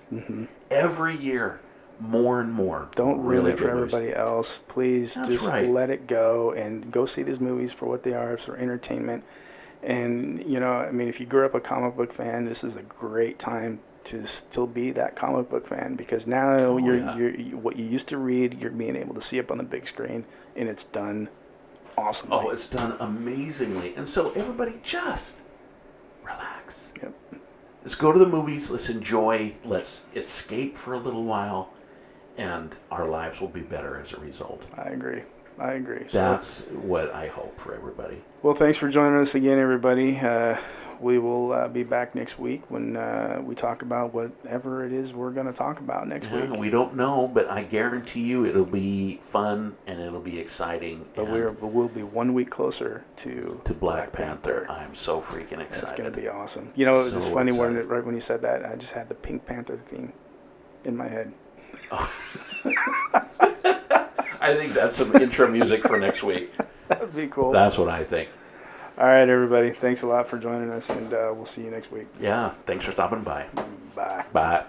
every year, more and more. Don't ruin it for everybody else. Please let it go and go see these movies for what they are, for entertainment. And, I mean, if you grew up a comic book fan, this is a great time to still be that comic book fan because now you're what you used to read, you're being able to see up on the big screen, and it's done awesomely. Oh, it's done amazingly. And so everybody just relax. Yep. Let's go to the movies. Let's enjoy. Let's escape for a little while, and our lives will be better as a result. I agree. That's what I hope for everybody. Well, thanks for joining us again, everybody. We will be back next week when we talk about whatever it is we're going to talk about next week. We don't know, but I guarantee you it'll be fun and it'll be exciting. But we'll be 1 week closer to Black Panther. I'm so freaking excited. It's going to be awesome. It's funny right when you said that, I just had the Pink Panther theme in my head. Oh. I think that's some intro music for next week. That would be cool. That's what I think. All right, everybody. Thanks a lot for joining us, and we'll see you next week. Yeah. Thanks for stopping by. Bye. Bye.